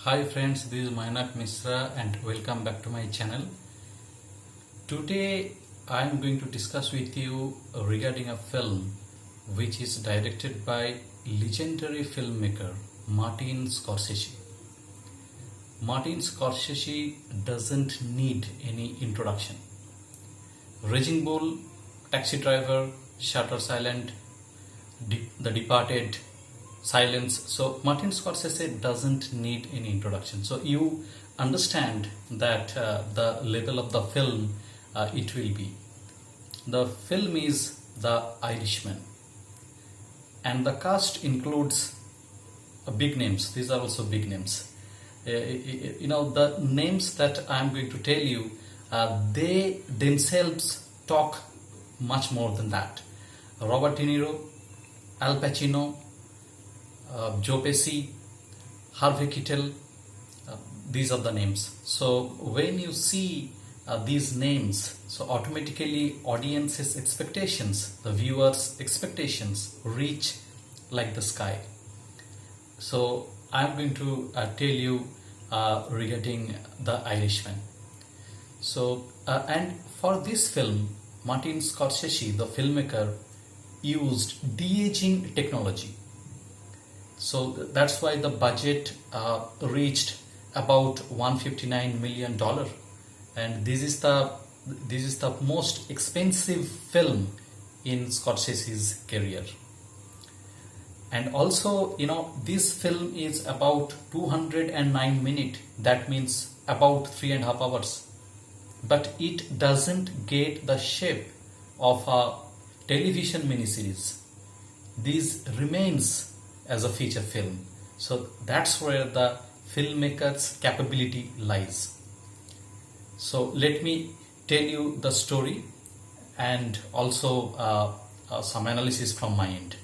Hi friends, this is Mainak Misra and welcome back to my channel. Today I am going to discuss with you regarding a film which is directed by legendary filmmaker Martin Scorsese. Martin Scorsese doesn't need any introduction. Raging Bull, Taxi Driver, Shutter Island, The Departed, Silence. So Martin Scorsese doesn't need any introduction. So you understand that the level of the film it will be. The film is The Irishman, and the cast includes big names. These are also big names. The names that I am going to tell you, they themselves talk much more than that. Robert De Niro, Al Pacino, Joe Pesci, Harvey Keitel, these are the names. So when you see these names, so automatically audience's expectations, the viewers' expectations reach like the sky. So I'm going to tell you regarding The Irishman. So and for this film, Martin Scorsese, the filmmaker, used de-aging technology. So that's why the budget reached about $159 million, and this is the most expensive film in Scorsese's career. And also, this film is about 209 minutes. That means about 3.5 hours. But it doesn't get the shape of a television miniseries. This remains as a feature film. So that's where the filmmaker's capability lies. So let me tell you the story and also some analysis from my end.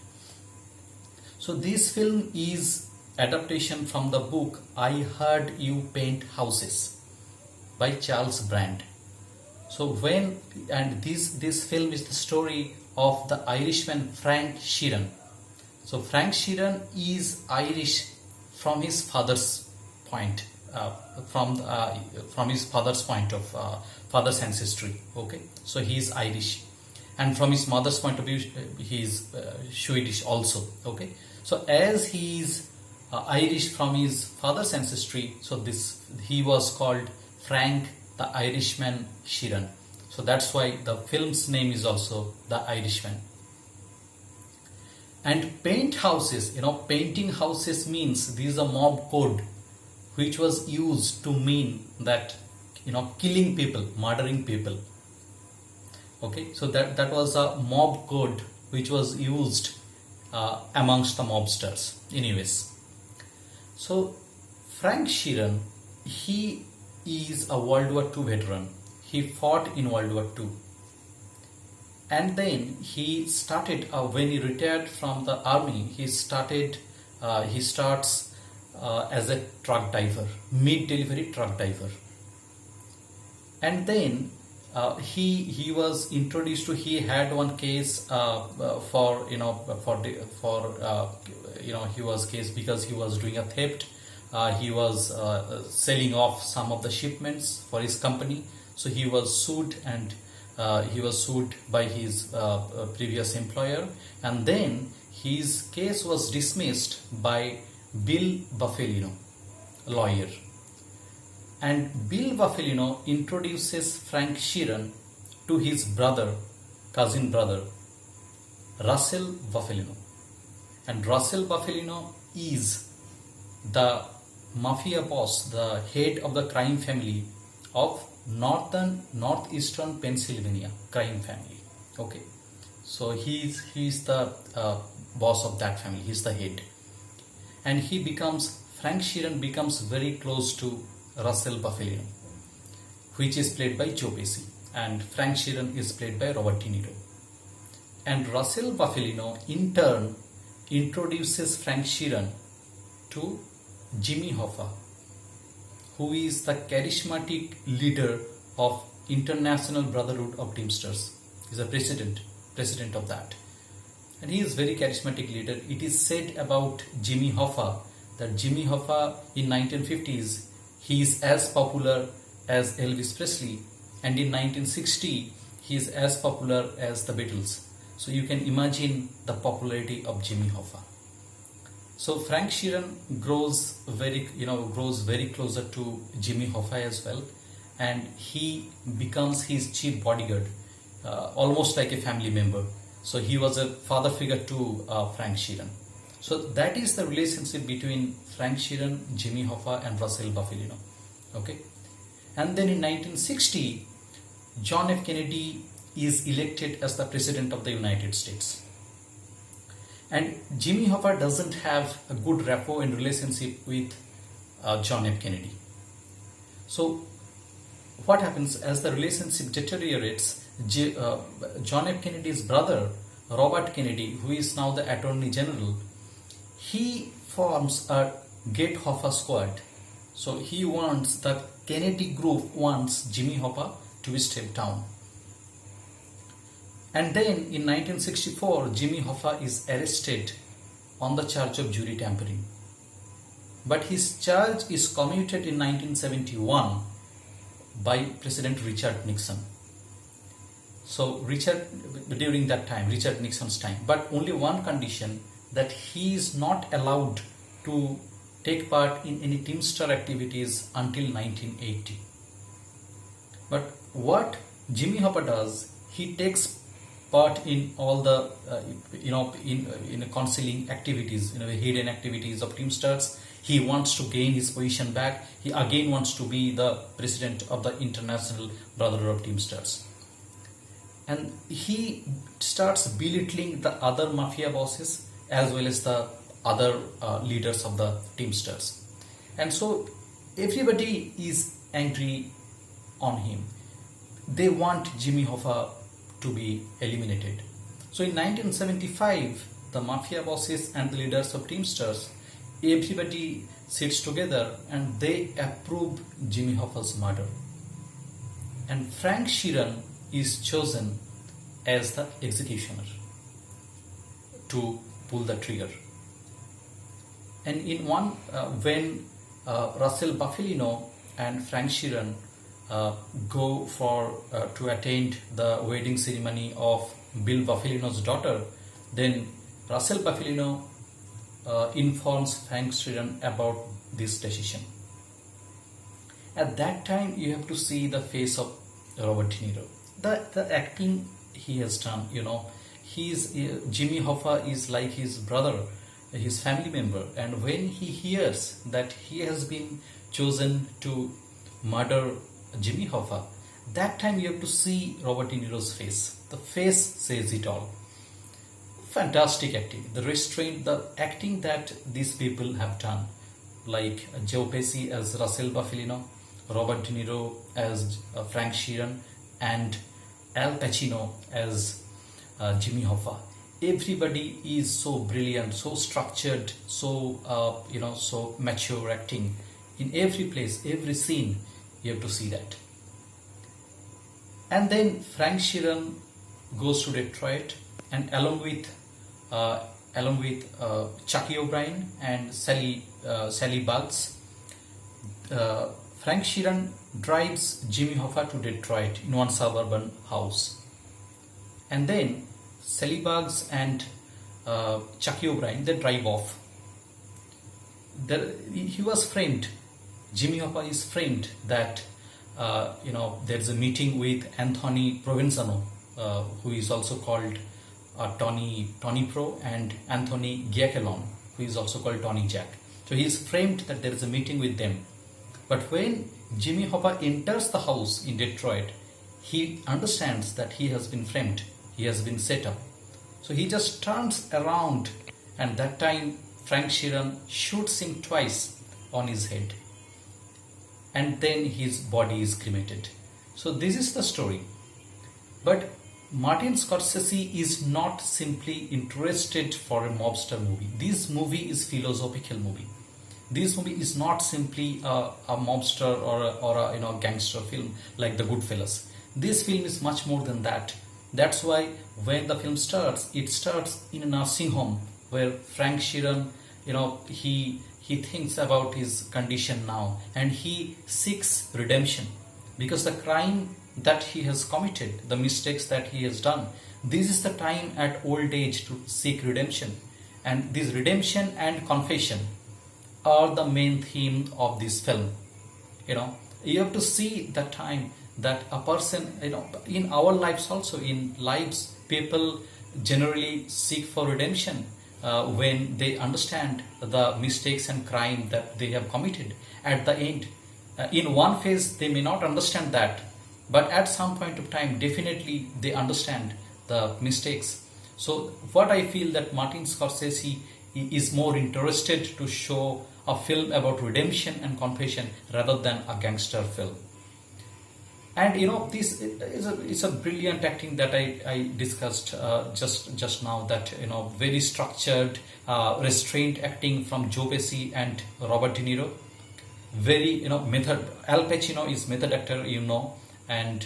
So this film is adaptation from the book I Heard You Paint Houses by Charles Brand. So this film is the story of the Irishman Frank Sheeran. So Frank Sheeran is Irish from his father's point, from his father's point of father's ancestry. Okay, so he is Irish, and from his mother's point of view, he is Swedish also. Okay, so as he is Irish from his father's ancestry, so he was called Frank the Irishman Sheeran. So that's why the film's name is also The Irishman. And paint houses, painting houses means this is a mob code which was used to mean that, killing people, murdering people. Okay, so that was a mob code which was used amongst the mobsters. Anyways, so Frank Sheeran, he is a World War II veteran. He fought in World War II. And then he started, when he retired from the army, he starts as a truck driver, mid-delivery truck driver. And then he was introduced to, he had one case he was case because he was doing a theft. He was selling off some of the shipments for his company. So he was sued, and he was sued by his previous employer, and then his case was dismissed by Bill Buffalino, lawyer. And Bill Buffalino introduces Frank Sheeran to his cousin brother, Russell Buffalino. And Russell Buffalino is the mafia boss, the head of the crime family of northeastern Pennsylvania crime family. Okay, so he's the boss of that family. He's the head, and Frank Sheeran becomes very close to Russell Buffalino, which is played by Joe Pesci, and Frank Sheeran is played by Robert De Niro. And Russell Buffalino in turn introduces Frank Sheeran to Jimmy Hoffa, who is the charismatic leader of International Brotherhood of Teamsters. He's a president of that. And he is very charismatic leader. It is said about Jimmy Hoffa that Jimmy Hoffa in 1950s, he is as popular as Elvis Presley, and in 1960 he is as popular as the Beatles. So you can imagine the popularity of Jimmy Hoffa. So Frank Sheeran grows very closer to Jimmy Hoffa as well, and he becomes his chief bodyguard, almost like a family member. So he was a father figure to Frank Sheeran. So that is the relationship between Frank Sheeran, Jimmy Hoffa, and Russell Buffalino. Okay, and then in 1960, John F. Kennedy is elected as the President of the United States. And Jimmy Hoffa doesn't have a good rapport and relationship with John F. Kennedy. So what happens as the relationship deteriorates? John F. Kennedy's brother, Robert Kennedy, who is now the Attorney General, he forms a Get Hoffa squad. So he wants, the Kennedy group wants Jimmy Hoffa to step down. And then in 1964, Jimmy Hoffa is arrested on the charge of jury tampering. But his charge is commuted in 1971 by President Richard Nixon. So during that time, Richard Nixon's time, but only one condition, that he is not allowed to take part in any Teamster activities until 1980. But what Jimmy Hoffa does, he takes part in all the in counseling activities, hidden activities of Teamsters. He wants to gain his position back. He again wants to be the president of the International Brotherhood of Teamsters. And he starts belittling the other mafia bosses as well as the other leaders of the Teamsters. And so everybody is angry on him. They want Jimmy Hoffa to be eliminated. So in 1975, the mafia bosses and the leaders of Teamsters, everybody sits together and they approve Jimmy Hoffa's murder. And Frank Sheeran is chosen as the executioner to pull the trigger. And in one, when Russell Buffalino and Frank Sheeran go for to attend the wedding ceremony of Bill Buffalino's daughter, then Russell Buffalino informs Frank Sheeran about this decision. At that time, you have to see the face of Robert De Niro. The acting he has done, Jimmy Hoffa is like his brother, his family member, and when he hears that he has been chosen to murder Jimmy Hoffa, that time you have to see Robert De Niro's face. The face says it all. Fantastic acting. The restraint, the acting that these people have done, like Joe Pesci as Russell Buffalino, Robert De Niro as Frank Sheeran, and Al Pacino as Jimmy Hoffa. Everybody is so brilliant, so structured, so so mature acting. In every place, every scene, you have to see that. And then Frank Sheeran goes to Detroit, and along with Chucky O'Brien and Sally Bugs, Frank Sheeran drives Jimmy Hoffa to Detroit in one suburban house. And then Sally Bugs and Chucky O'Brien, they drive off. He was framed. Jimmy Hoffa is framed that there's a meeting with Anthony Provenzano, who is also called Tony Pro, and Anthony Giacalone, who is also called Tony Jack. So he is framed that there is a meeting with them. But when Jimmy Hoffa enters the house in Detroit, he understands that he has been framed, he has been set up. So he just turns around, and that time Frank Sheeran shoots him twice on his head, and then his body is cremated. So this is the story. But Martin Scorsese is not simply interested for a mobster movie. This movie is philosophical movie. This movie is not simply a mobster or a gangster film like The Goodfellas. This film is much more than that. That's why when the film starts, it starts in a nursing home where Frank Sheeran, he he thinks about his condition now, and he seeks redemption because the crime that he has committed, the mistakes that he has done, this is the time at old age to seek redemption. And this redemption and confession are the main theme of this film. You have to see the time that a person, in our lives also, in lives, people generally seek for redemption when they understand the mistakes and crime that they have committed at the end. In one phase they may not understand that, but at some point of time definitely they understand the mistakes. So what I feel that Martin Scorsese is more interested to show a film about redemption and confession rather than a gangster film. And this is a brilliant acting that I discussed just now, that very structured, restrained acting from Joe Pesci and Robert De Niro. Very method. Al Pacino is method actor, and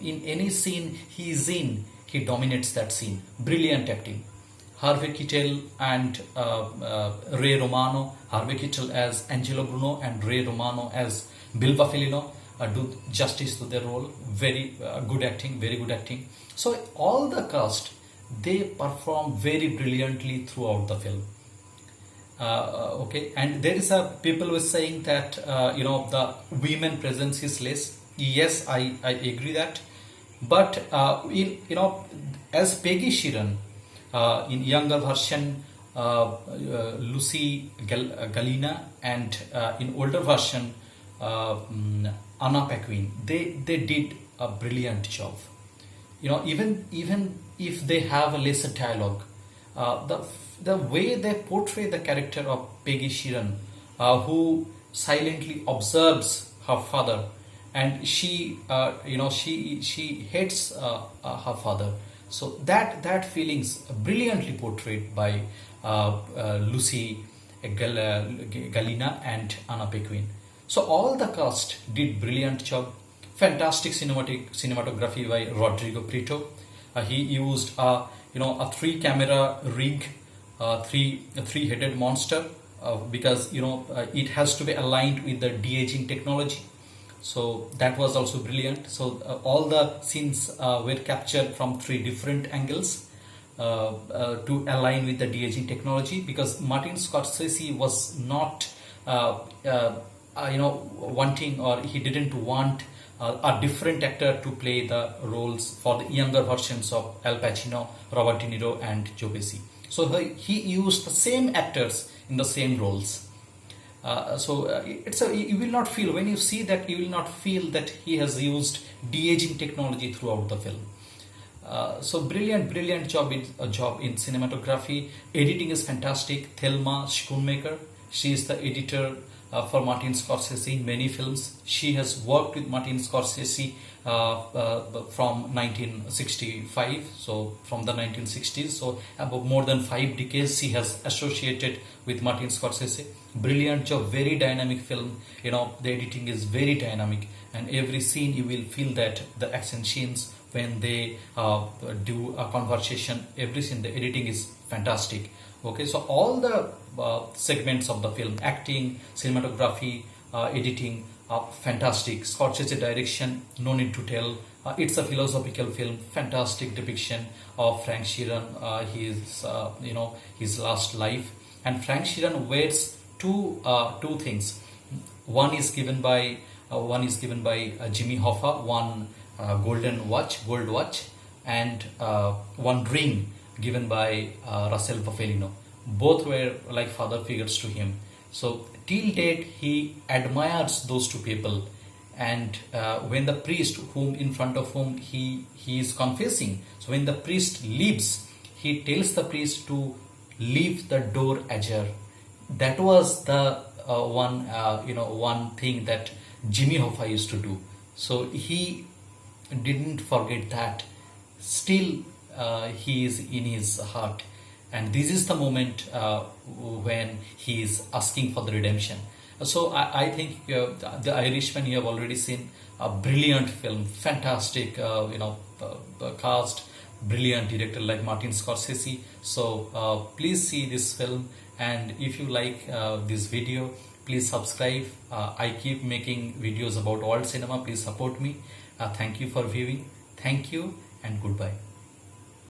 in any scene he is in, he dominates that scene. Brilliant acting. Harvey Keitel and Ray Romano. Harvey Keitel as Angelo Bruno and Ray Romano as Bill Buffalino do justice to their role. Very good acting, very good acting. So all the cast, they perform very brilliantly throughout the film. Okay, and there is a people were saying that the women presence is less. Yes, I agree that, but as Peggy Sheeran, in younger version Lucy Galina, and in older version Anna Paquin, they did a brilliant job. Even if they have a lesser dialogue, the way they portray the character of Peggy Sheeran, who silently observes her father, and she hates her father. So that feelings brilliantly portrayed by Lucy Galina and Anna Paquin. So all the cast did brilliant job. Fantastic cinematography by Rodrigo Prieto. He used a 3-camera rig, three-headed monster, because it has to be aligned with the de-aging technology. So that was also brilliant. So all the scenes were captured from 3 different angles to align with the de-aging technology, because Martin Scorsese was not wanting, or he didn't want a different actor to play the roles for the younger versions of Al Pacino, Robert De Niro and Joe Pesci. So he used the same actors in the same roles. You will not feel, when you see that, you will not feel that he has used de-aging technology throughout the film. So brilliant job in cinematography. Editing is fantastic. Thelma Schoonmaker, she is the editor for Martin Scorsese in many films. She has worked with Martin Scorsese from 1965, so from the 1960s. So about more than 5 decades she has associated with Martin Scorsese. Brilliant job, very dynamic film. The editing is very dynamic, and every scene you will feel that the action scenes, when they do a conversation, every scene, the editing is fantastic. Okay, so all the segments of the film, acting, cinematography, editing, fantastic. Scorsese direction, no need to tell. It's a philosophical film. Fantastic depiction of Frank Sheeran, his last life. And Frank Sheeran wears two things. One is given by Jimmy Hoffa, one gold watch, and one ring given by Russell Buffalino. Both were like father figures to him. So till date he admires those 2 people. And when the priest, in front of whom he is confessing, so when the priest leaves, he tells the priest to leave the door ajar. That was the one thing that Jimmy Hoffa used to do. So he didn't forget that. Still he is in his heart, and this is the moment when he is asking for the redemption. So I think the Irishman you have already seen, a brilliant film, fantastic cast, brilliant director like Martin Scorsese. So please see this film, And if you like this video, please subscribe. I keep making videos about all cinema. Please support me. Thank you for viewing. Thank you and goodbye.